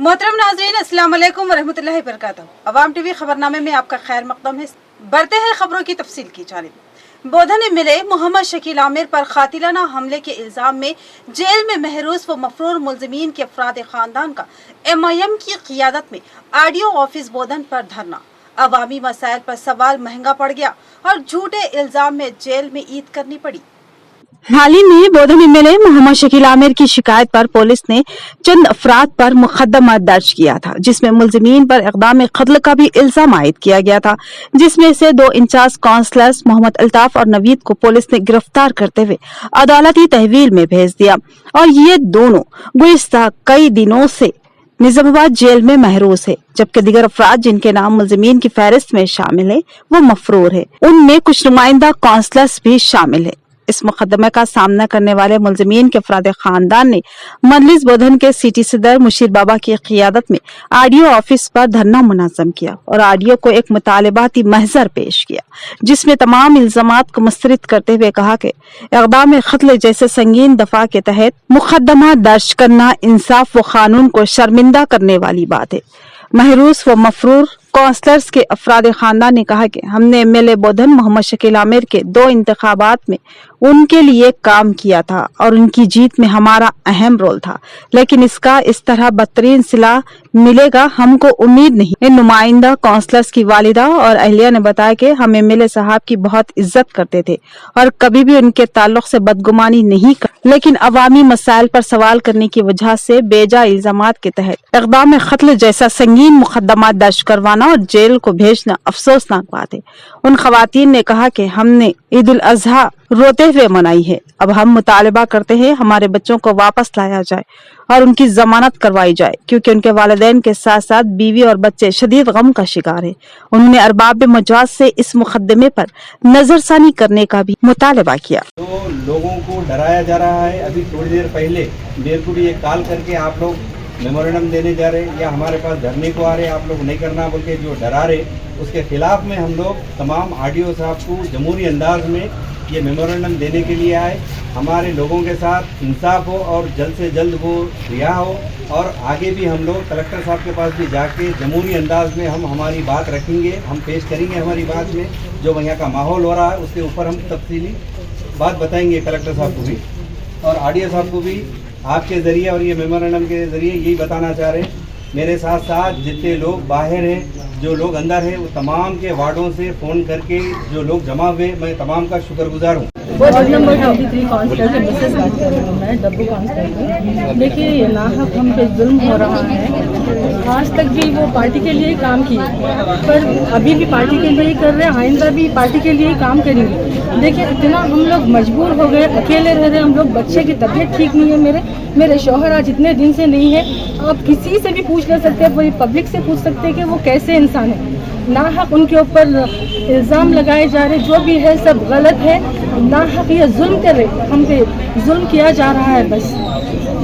मोहतरम नाज़रीन, अस्सलाम वालेकुम वरहमतुल्लाहि वबरकातुहू। अवाम टीवी खबरनामे में आपका खैर मकदम है। बढ़ते हैं खबरों की तफसील की जानिब। बोधन में मिले मोहम्मद शकील आमिर पर कातिलाना हमले के इल्जाम में जेल में महरूस व मफरूर मुलजिमीन के अफराद खानदान का MIM की क़ियादत में RDO ऑफिस बोधन पर धरना। अवामी मसाइल पर सवाल महंगा पड़ गया और झूठे इल्जाम में जेल में ईद करनी पड़ी। हाल ही में बोधन MLA मोहम्मद शकील आमिर की शिकायत पर पुलिस ने चंद अफराद पर मुकदमा दर्ज किया था, जिसमें मुलजिमीन पर इक़दाम क़त्ल का भी इल्जाम आयद किया गया था, जिसमें से 2 इंचार्ज काउंसलर्स मोहम्मद अल्ताफ और नवीद को पुलिस ने गिरफ्तार करते हुए अदालती तहवील में भेज दिया और ये दोनों गुज़िश्ता कई दिनों से निजामाबाद जेल में महरूस है, जबकि दीगर अफराद जिनके नाम मुलजिमीन की फहरिस्त में शामिल है वो मफरूर है। उनमें कुछ नुमाइंदा काउंसलर्स भी शामिल है। इस मुकदमे का सामना करने वाले मुलजिमीन के अफराद खानदान ने मजलिस बोधन के सिटी सदर मुशीर बाबा की क़ियादत में RDO ऑफिस पर धरना मुनज़्ज़म किया और RDO को एक मुतालबाती महज़र पेश किया, जिसमें तमाम इल्ज़ामात को मुस्तरद करते हुए कहा कि इक़दाम क़त्ल जैसे संगीन दफ़ा के तहत मुकदमा दर्ज करना इंसाफ व कानून को शर्मिंदा करने वाली बात है। महरूस व मफरूर काउंसलर्स के अफराद खानदान ने कहा कि हमने MLA बोधन मोहम्मद शकील आमिर के 2 इंतखाबात में उनके लिए काम किया था और उनकी जीत में हमारा अहम रोल था, लेकिन इसका इस तरह बदतरीन सिला मिलेगा हमको उम्मीद नहीं। नुमाइंदा काउंसलर्स की वालिदा और अहलिया ने बताया कि हम MLA साहब की बहुत इज्जत करते थे और कभी भी उनके ताल्लुक से बदगुमानी नहीं कर, लेकिन अवामी मसाइल पर सवाल करने की वजह से बेजा इल्जामात के तहत इक़दाम क़त्ल जैसा संगीन मुकदमा दर्ज करवाना और जेल को भेजना अफसोसनाक बात है। उन खवातीन ने कहा कि हमने ईद उल अज़हा रोते हुए मनाई है। अब हम मुतालबा करते हैं हमारे बच्चों को वापस लाया जाए और उनकी जमानत करवाई जाए, क्योंकि उनके वालिदैन के साथ साथ बीवी और बच्चे शदीद गम का शिकार है। उन्होंने अरबाब मजाज से इस मुकदमे पर नजरसानी करने का भी मुतालबा किया। तो लोगों को डराया जा रहा है। अभी थोड़ी देर पहले मेरे को भी एक कॉल करके आप लोग मेमोरेंडम देने जा रहे हैं या हमारे पास धरने को आ रहे हैं, आप लोग नहीं करना बोल के जो डरा रहे, उसके खिलाफ में हम लोग तमाम RDO साहब को जमहूरी अंदाज में ये मेमोरेंडम देने के लिए आए। हमारे लोगों के साथ इंसाफ हो और जल्द से जल्द वो रिहा हो, और आगे भी हम लोग कलेक्टर साहब के पास भी जाके जमहूरी अंदाज में हम हमारी बात रखेंगे, हम पेश करेंगे हमारी बात में जो यहाँ का माहौल हो रहा है उसके ऊपर हम तफसीली बात बताएंगे कलेक्टर साहब को भी और RDO साहब को भी। आपके ज़रिए और ये मेमोरेंडम के ज़रिए यही बताना चाह रहे हैं, मेरे साथ साथ जितने लोग बाहर हैं, जो लोग अंदर हैं, वो तमाम के वार्डों से फ़ोन करके जो लोग जमा हुए, मैं तमाम का शुक्रगुजार हूँ। वार्ड नंबर 23 काउंसलर के मिसेस बात कर रही हूँ मैं, डब्बू काउंसलर। देखिए, ये नाहक हम पे जुल्म हो रहा है। आज तक भी वो पार्टी के लिए ही काम किए, पर अभी भी पार्टी के लिए ही कर रहे हैं, आइंदा भी पार्टी के लिए ही काम करेंगे। देखिए, इतना हम लोग मजबूर हो गए, अकेले रह रहे हम लोग, बच्चे की तबीयत ठीक नहीं है, मेरे शौहर आज इतने दिन से नहीं है। आप किसी से भी पूछ ले सकते हैं, पूरी पब्लिक से पूछ सकते हैं कि वो कैसे इंसान है। नाहक उनके ऊपर इल्ज़ाम लगाए जा रहे, जो भी है सब गलत है। नाहक ये जुल्म कर रहे, हम पे जुल्म किया जा रहा है। बस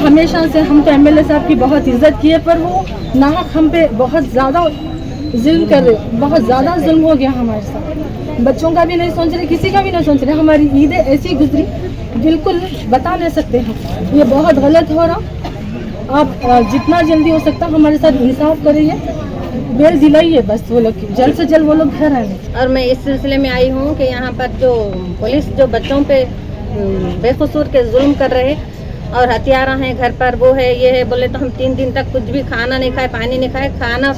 हमेशा से हम तो MLA साहब की बहुत इज्जत की है, पर वो नाहक हम पे बहुत ज़्यादा जुल्म कर रहे, बहुत ज़्यादा जुल्म हो गया हमारे साथ। बच्चों का भी नहीं सोच रहे, किसी का भी नहीं सोच रहे। हमारी ईदें ऐसी गुजरी, बिल्कुल बता नहीं सकते हम। ये बहुत गलत हो रहा। आप जितना जल्दी हो सकता हमारे साथ इंसाफ करिए, बेल दिलाइए, बस वो लोग जल्द से जल्द वो लोग घर आए। और मैं इस सिलसिले में आई हूँ कि यहाँ पर जो पुलिस जो बच्चों पे बेकसूर के जुल्म कर रहे और हथियारा हैं घर पर, वो है ये है, बोले तो हम 3 दिन तक कुछ भी खाना नहीं खाए, पानी नहीं खाए, खाना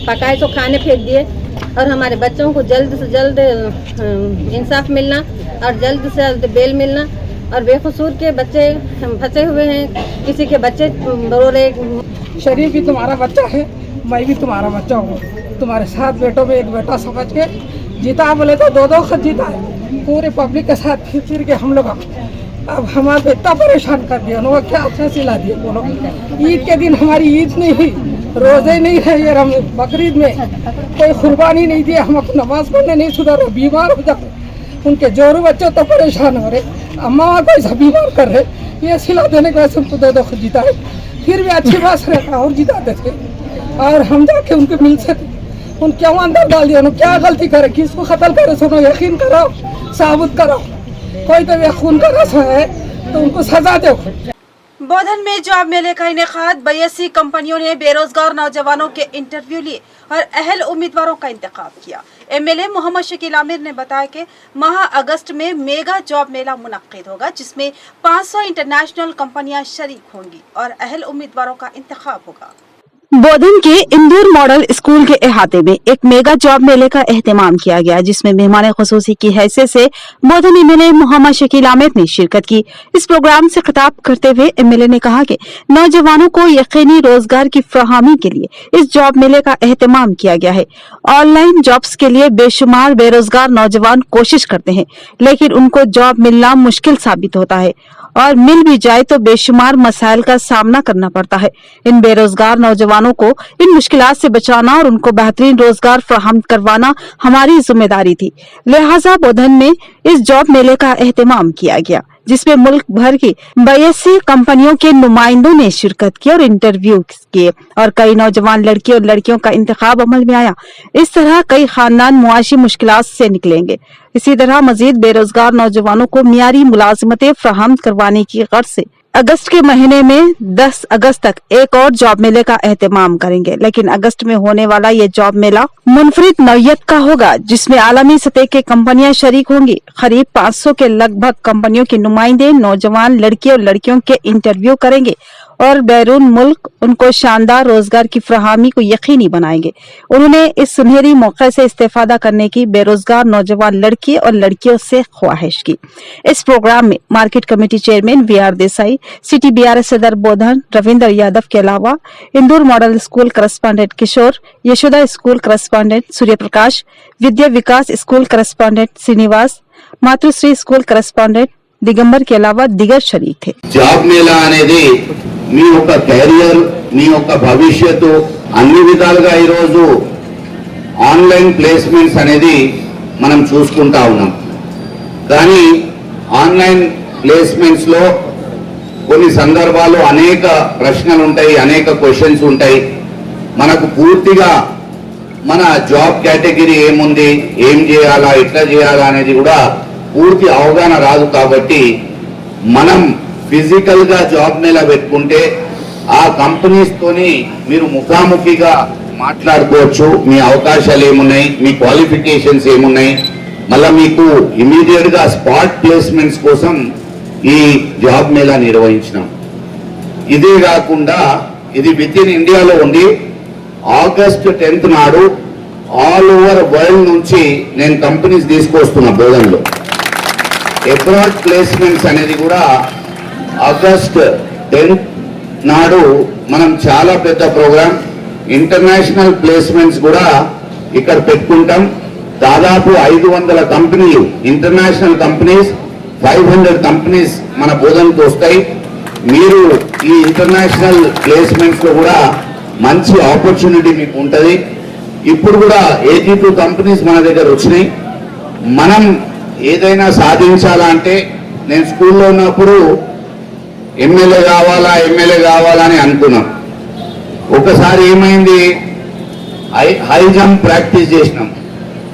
पकाए तो खाने फेंक दिए। और हमारे बच्चों को जल्द से जल्द इंसाफ मिलना और जल्द से जल्द बेल मिलना। और बेकसूर के बच्चे फंसे हुए हैं, किसी के बच्चे रो रहे। शरीफ भी तुम्हारा बच्चा है, मैं भी तुम्हारा बच्चा हूँ। तुम्हारे साथ बेटों में एक बेटा समझ के जीता, बोले तो 2-2 खत जीता है पूरे पब्लिक के साथ। फिर के हम लोग अब हमारे इतना परेशान कर दिया, उन्होंने क्या अच्छा सिला दिया। बोलो, ईद के दिन हमारी ईद नहीं हुई, रोज़े नहीं है, ये बकरीद में कोई कुर्बानी नहीं दिया, हम नमाज पढ़ने नहीं सुधर, बीमार हो जाते। उनके जोरू बच्चे तो परेशान हो रहे, अम्मा कोई सब बीमार कर रहे। ये सिला देने के वजह से 2-2 खत जीता है। फिर भी अच्छी बात रहता और जिताते थे, और हम जाके उनको मिल सके। उन क्यों अंदर डाल दिया, उन्होंने क्या गलती करे, किसको कत्ल करे, सुनो यकीन कराओ, साबुत कराओ। कोई तो खून का रस है तो उनको सजा दो। बोधन में जॉब मेले का इनेकाद 82 कंपनियों ने बेरोजगार नौजवानों के इंटरव्यू लिए और अहल उम्मीदवारों का इंतखाब किया। एमएलए मोहम्मद शकील आमिर ने बताया कि माह अगस्त में मेगा जॉब मेला मुनक्किद होगा, जिसमें 500 इंटरनेशनल कंपनियां शरीक होंगी और अहल उम्मीदवारों का इंतखाब होगा। बोधन के इंदौर मॉडल स्कूल के अहाते में एक मेगा जॉब मेले का एहतमाम किया गया, जिसमें मेहमान खुसूसी की हैसियत से बोधन एमएलए मोहम्मद शकील आमिर ने शिरकत की। इस प्रोग्राम से खिताब करते हुए एमएलए ने कहा कि नौजवानों को यकीनी रोजगार की फराहमी के लिए इस जॉब मेले का एहतमाम किया गया है। ऑनलाइन जॉब्स के लिए बेशुमार बेरोजगार नौजवान कोशिश करते हैं, लेकिन उनको जॉब मिलना मुश्किल साबित होता है और मिल भी जाए तो बेशुमार मसाइल का सामना करना पड़ता है। इन बेरोजगार नौजवानों को इन मुश्किलात से बचाना और उनको बेहतरीन रोजगार फराहम करवाना हमारी जिम्मेदारी थी। लिहाजा बोधन में इस जॉब मेले का एहतमाम किया गया, जिसमें मुल्क भर की 82 कंपनियों के नुमाइंदों ने शिरकत की और इंटरव्यू किए और कई नौजवान लड़के और लड़कियों का इंतखाब अमल में आया। इस तरह कई खानदान मुआशी मुश्किलात से निकलेंगे। इसी तरह मजीद बेरोजगार नौजवानों को मियारी मुलाजिमतें फराहम करवाने की गर्ज से अगस्त के महीने में 10 अगस्त तक एक और जॉब मेले का एहतमाम करेंगे, लेकिन अगस्त में होने वाला ये जॉब मेला मुनफरिद नौयत का होगा, जिसमें आलमी सतह के कंपनियां शरीक होंगी। करीब 500 के लगभग कंपनियों के नुमाइंदे नौजवान लड़के और लड़कियों के इंटरव्यू करेंगे और बैरून मुल्क उनको शानदार रोजगार की फराहमी को यकीनी बनाएंगे। उन्होंने इस सुनहरी मौके से इस्तेफादा करने की बेरोजगार नौजवान लड़के और लड़कियों से ख्वाहिश की। इस प्रोग्राम में market committee chairman VR Desai, city BRS सदर बोधन रविंद्र यादव के अलावा Indore model school correspondent Kishore, Yashoda school correspondent Surya Prakash, Vidya Vikas school correspondent Srinivas, Matrushri school correspondent Digambar के अलावा दिगर शरीक थे। జాబ్ మేళా అనేది మీ యొక్క కెరియర్, మీ యొక్క భవిష్యత్తు అన్ని విధాలుగా ఈ రోజు ఆన్లైన్ ప్లేస్మెంట్స్ అనేది మనం చూసుకుంటా ఉన్నాం. కానీ ఆన్లైన్ ప్లేస్మెంట్స్ లో కొన్ని సందర్భాల్లో అనేక ప్రశ్నలు ఉంటాయి, అనేక క్వశ్చన్స్ ఉంటాయి. మనకు పూర్తిగా మన జాబ్ కేటగిరీ ఏముంది, ఏం చేయాలా, ఎట్లా చేయాలా అనేది కూడా పూర్తి అవగాహన రాదు. కాబట్టి మనం ఫిజికల్ గా జాబ్ మేళా పెట్టుకుంటే ఆ కంపెనీస్ తోని మీరు ముఖాముఖిగా మాట్లాడుకోవచ్చు. మీ అవకాశాలు ఏమున్నాయి, మీ క్వాలిఫికేషన్స్ ఏమున్నాయి, మళ్ళా మీకు ఇమీడియట్ గా స్పాట్ ప్లేస్మెంట్స్ కోసం ఈ జాబ్ మేళా నిర్వహించినాం. ఇదే కాకుండా ఇది విత్ ఇన్ ఇండియాలో ఉండి ఆగస్ట్ 10th నాడు ఆల్ ఓవర్ వరల్డ్ నుంచి నేను కంపెనీస్ తీసుకొస్తున్నా. బోధనలో అబ్రాడ్ ప్లేస్మెంట్స్ అనేది కూడా ఆగస్ట్ 10th నాడు మనం చాలా పెద్ద ప్రోగ్రామ్ ఇంటర్నేషనల్ ప్లేస్మెంట్స్ కూడా ఇక్కడ పెట్టుకుంటాం. దాదాపు 500 కంపెనీలు, ఇంటర్నేషనల్ కంపెనీస్ 500 కంపెనీస్ మన బోధనకు వస్తాయి. మీరు ఈ ఇంటర్నేషనల్ ప్లేస్మెంట్స్ లో కూడా మంచి ఆపర్చునిటీ మీకు ఉంటుంది. ఇప్పుడు కూడా 82 కంపెనీస్ మన దగ్గర వచ్చినాయి. మనం ఏదైనా సాధించాలా అంటే, నేను స్కూల్లో ఉన్నప్పుడు ఎమ్మెల్యే కావాలా అని అనుకున్నాం. ఒకసారి ఏమైంది, హై జంప్ ప్రాక్టీస్ చేసినాం,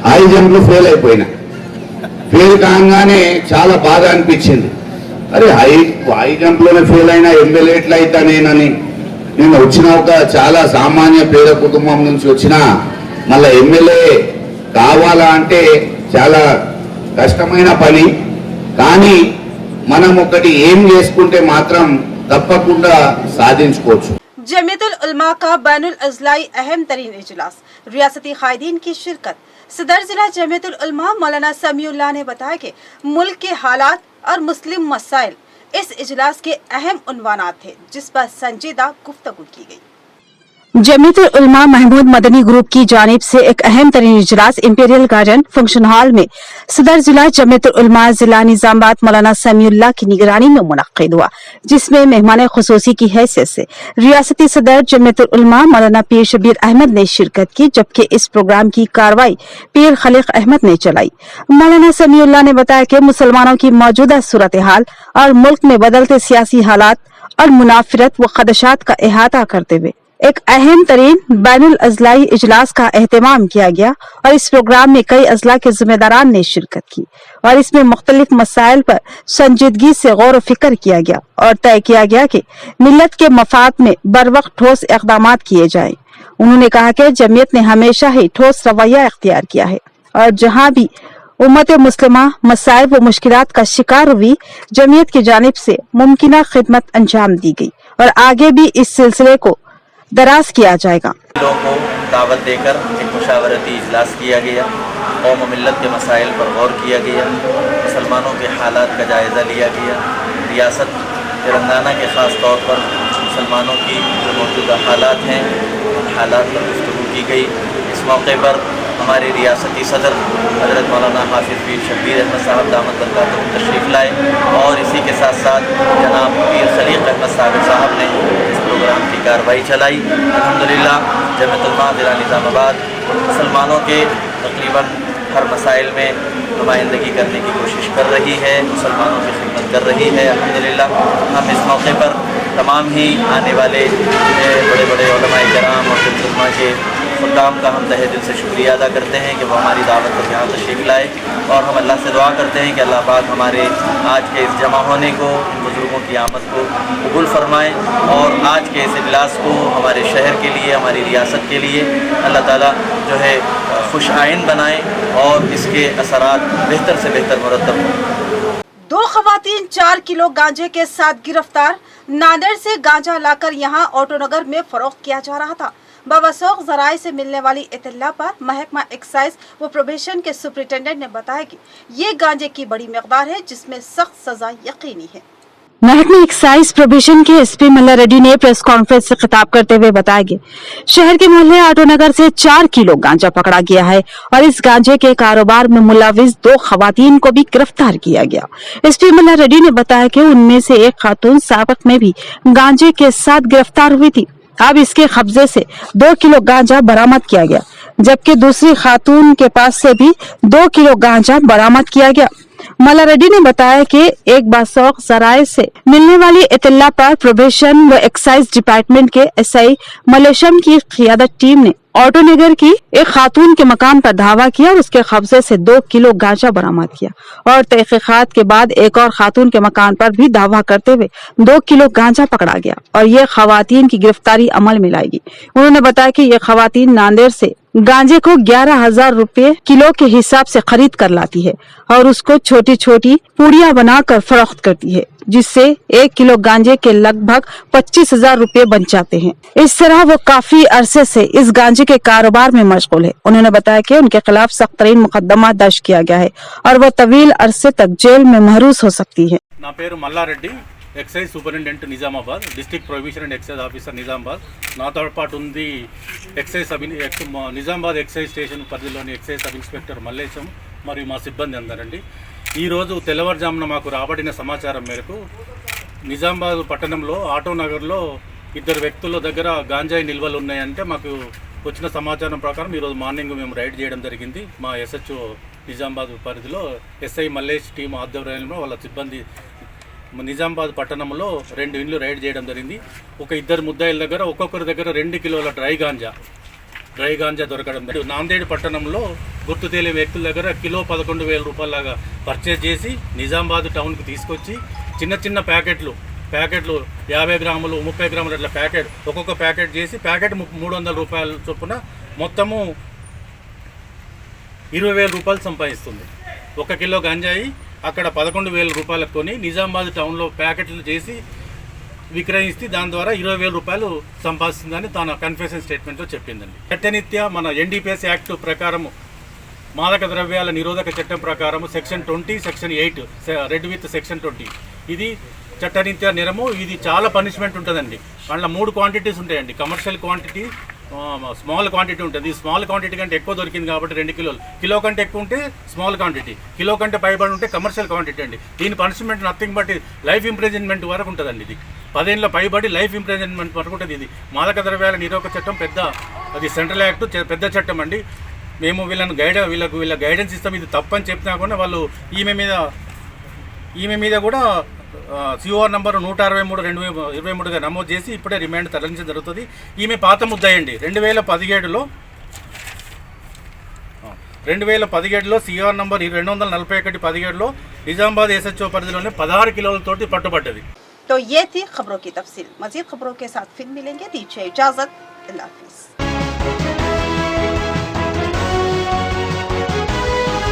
హై జంప్ లో ఫెయిల్ అయిపోయినా. ఫెయిల్ కాగానే చాలా బాధ అనిపించింది. అరే హై జంప్ లోనే ఫెయిల్ అయినా ఎమ్మెల్యే ఎట్లా అవుతా నేను వచ్చిన ఒక చాలా సామాన్య పేద కుటుంబం నుంచి వచ్చిన మళ్ళా ఎమ్మెల్యే కావాలా అంటే చాలా కష్టమైన పని. కానీ మనం ఒకటి ఏం చేసుకుంటే మాత్రం తప్పకుండా సాధించుకోవచ్చు. जमीयतुल उलमा का बैनुल अज़लाई अहम तरीन इजलास, रियासती कायदीन की शिरकत। सदर जिला जमीयतुल उलमा मौलाना समीउल्लाह ने बताया कि मुल्क के हालात और मुस्लिम मसाइल इस इजलास के अहम उन्वानात थे, जिस पर संजीदा गुफ्तगू की गई। जमीयतुल उलमा महमूद मदनी ग्रुप की जानिब से एक अहम तरीन इजलास इंपीरियल गार्डन फंक्शन हॉल में सदर जिला जमीयतुल उलमा जिला निजामाबाद मौलाना समीउल्लाह की निगरानी में मुनक्किद हुआ, जिसमें मेहमान खुसूसी की हैसियत से रियासती सदर जमीयतुल उलमा मौलाना पीर शबीर अहमद ने शिरकत की, जबकि इस प्रोग्राम की कार्रवाई पीर खलीक अहमद ने चलाई। मौलाना समीउल्लाह ने बताया कि मुसलमानों की मौजूदा सूरत हाल और मुल्क में बदलते सियासी हालात और मुनाफिरत व खदशात का अहाता करते हुए एक अहम तरीन बैनुल अजलाई इजलास का एहतमाम किया गया और इस प्रोग्राम में कई अजला के जिम्मेदारान ने शिरकत की और इसमें मुख्तलिफ मसाइल पर संजीदगी से गौर व फिक्र किया गया और तय किया गया कि मिल्लत के मफाद में बरवक्त ठोस इक़दाम किए जाएं। उन्होंने कहा कि जमीयत ने हमेशा ही ठोस रवैया इख्तियार किया है और जहां भी उम्मत मुस्लिमा मसाइल व मुश्किलात का शिकार हुई, जमीयत की जानिब से मुमकिना खिदमत अंजाम दी गई और आगे भी इस सिलसिले को दराज किया जाएगा। लोगों को दावत देकर एक मुशावरती इजलास किया गया, कौम मिल्लत के मसाइल पर गौर किया गया, मुसलमानों के हालात का जायज़ा लिया गया, रियासत तेलंगाना के ख़ास तौर पर मुसलमानों की जो मौजूदा हालात हैं उन हालात पर गुफ्तगू की गई। इस मौके पर हमारे रियासती सदर हज़रत मौलाना हाफिज़ पीर शब्बीर अहमद साहब दामद बरकातुहू तशरीफ़ लाए और इसी के साथ साथ जनाब पीर खलीक अहमद साहब ने इस प्रोग्राम की कार्रवाई चलाई। अल्हम्दुलिल्लाह जमीयतुल उलमा ज़िला निज़ामाबाद मुसलमानों के तकरीबन हर मसाइल में नुमाइंदगी करने की कोशिश कर रही है, मुसलमानों की खिदमत कर रही है। अल्हम्दुलिल्लाह हम इस मौके पर तमाम ही आने वाले बड़े बड़े उलमाए किराम और उलमा के खुदाम का हम तहे दिल से शुक्रिया अदा करते हैं कि वो हमारी दावत पर यहाँ तशरीफ़ लाए और हम अल्लाह से दुआ करते हैं कि अल्लाह पाक हमारे आज के इस जमा होने को, इन बुज़ुर्गों की आमद को कबूल फरमाएँ और आज के इस इजलास को हमारे शहर के लिए, हमारी रियासत के लिए अल्लाह ताला जो है खुश आइन बनाएँ और इसके असरात बेहतर से बेहतर मुरतब हों। 2 खवातीन 4 किलो गांजे के साथ गिरफ्तार। नांदेड़ से गांजा लाकर यहां ऑटोनगर में फरोख्त किया जा रहा था। बवसूख ज़राए से मिलने वाली इत्तला पर महकमा एक्साइज व प्रोबेशन के सुपरिटेंडेंट ने बताया कि ये गांजे की बड़ी मकदार है जिसमें सख्त सजा यकीनी है। महकमा एक्साइज प्रोबेशन के एसपी मल्ला रेड्डी ने प्रेस कॉन्फ्रेंस से खिताब करते हुए बताया कि शहर के मोहल्ले ऑटोनगर से 4 किलो गांजा पकड़ा गया है और इस गांजे के कारोबार में मुलविस 2 खवातीन को भी गिरफ्तार किया गया। एसपी मल्ला रेड्डी ने बताया कि उनमें से एक खातून साबिक में भी गांजे के साथ गिरफ्तार हुई थी। अब इसके कब्जे से 2 किलो गांजा बरामद किया गया, जबकि दूसरी खातून के पास से भी 2 किलो गांजा बरामद किया गया। मल्ला रेड्डी ने बताया कि एक बासौख ज़राए से मिलने वाली इत्तला पर प्रोबेशन व एक्साइज डिपार्टमेंट के एसआई मलेशम की क़ियादत टीम ने ऑटोनगर की एक खातून के मकान पर धावा किया और उसके कब्जे से 2 किलो गांजा बरामद किया और तहकीकात के बाद एक और खातून के मकान पर भी धावा करते हुए 2 किलो गांजा पकड़ा गया और ये खवातीन की गिरफ्तारी अमल में लाएगी। उन्होंने बताया कि ये खवातीन नांदेड़ से गांजे को 11,000 रुपए किलो के हिसाब से खरीद कर लाती है और उसको छोटी छोटी पूड़ियां बनाकर फरोख्त करती है, जिससे 1 किलो गांजे के लगभग 25,000 रुपए बन जाते हैं। इस तरह वो काफी अरसे से इस गांजे के कारोबार में मशगूल है। उन्होंने बताया कि उनके खिलाफ सख्त तरीन मुकदमा दर्ज किया गया है और वो तवील अरसे तक जेल में महरूस हो सकती है। నా పేరు Malla Reddy, excise superintendent Nizamabad, district prohibition and excise officer Nizamabad. నాతో పాటు ఉంది నిజామాబాద్ ఎక్సైజ్ స్టేషన్ పరిధిలోని ఎక్సైజ్ సబ్ ఇన్స్పెక్టర్ మల్లేశం మరియు మా సిబ్బంది అందరండి. ఈరోజు తెల్లవారుజామున మాకు రాబడిన సమాచారం మేరకు నిజామాబాద్ పట్టణంలో ఆటోనగర్లో 2 వ్యక్తుల దగ్గర గాంజాయి నిల్వలు ఉన్నాయంటే మాకు వచ్చిన సమాచారం ప్రకారం ఈరోజు మార్నింగ్ మేము రైడ్ చేయడం జరిగింది. మా ఎస్హెచ్ఓ నిజామాబాద్ పరిధిలో ఎస్ఐ మల్లేష్ టీం ఆధ్వర్యంలో వాళ్ళ సిబ్బంది నిజామాబాద్ పట్టణంలో 2 ఇండ్లు రైడ్ చేయడం జరిగింది. ఒక 2 ముద్దాయిల దగ్గర ఒక్కొక్కరి దగ్గర 2 కిలోల డ్రై గాంజా దొరకడం జరిగింది. నాందేడ్ పట్టణంలో గుర్తు తెలియని వ్యక్తుల దగ్గర కిలో 11,000 రూపాయలలాగా పర్చేజ్ చేసి నిజామాబాద్ టౌన్కి తీసుకొచ్చి చిన్న చిన్న ప్యాకెట్లు 50 గ్రాములు 30 గ్రాములు అట్లా ఒక్కొక్క ప్యాకెట్ చేసి ప్యాకెట్ 300 రూపాయల చొప్పున మొత్తము 20,000 రూపాయలు సంపాదిస్తుంది. 1 కిలో గంజాయి అక్కడ 11,000 రూపాయలకు కొని నిజామాబాద్ టౌన్లో ప్యాకెట్లు చేసి విక్రయిస్తే దాని ద్వారా 20,000 రూపాయలు సంపాదిస్తుందని తన కన్ఫెషన్ స్టేట్మెంట్లో చెప్పిందండి. చట్టనిత్య మన ఎన్డీపీఎస్ యాక్ట్ ప్రకారం మాదక ద్రవ్యాల నిరోధక చట్టం ప్రకారం section 20 section 8 red with section 20 ఇది చట్టరీత్యా నేరము. ఇది చాలా పనిష్మెంట్ ఉంటుందండి. అందులో 3 క్వాంటిటీస్ ఉంటాయండి. కమర్షియల్ క్వాంటిటీ, స్మాల్ క్వాంటిటీ ఉంటుంది. స్మాల్ క్వాంటిటీ కంటే ఎక్కువ దొరికింది కాబట్టి 2 కిలోలు, కిలో కంటే ఎక్కువ ఉంటే స్మాల్ క్వాంటిటీ, కిలో కంటే పైబడి ఉంటే కమర్షియల్ క్వాంటిటీ అండి. దీని punishment nothing but life imprisonment వరకు ఉంటుందండి. ఇది 10 ఏళ్ళ పైబడి లైఫ్ ఇంప్రిజన్మెంట్ వరకు ఉంటుంది. ఇది మాదక ద్రవ్యాల నిరోధక చట్టం అది సెంట్రల్ యాక్ట్, పెద్ద చట్టం అండి. మేము వీళ్ళ గైడెన్స్ ఇస్తాం. ఇది తప్పని చెప్పినా కూడా వాళ్ళు ఈమె మీద కూడా సిఓఆర్ నంబర్ 163/2023గా నమోదు చేసి ఇప్పుడే రిమాండ్ తరలించడం జరుగుతుంది. ఈమె పాత ముద్దాయండి. 2017లో సిఆర్ నంబర్ 241/17లో నిజామాబాద్ SHO పరిధిలోనే 16 కిలోలతోటి పట్టుబడ్డది. तो ये थी खबरों की तफसील। मजीद खबरों के साथ फिर मिलेंगे। दीजिए इजाजत। अल्लाह हाफिज़।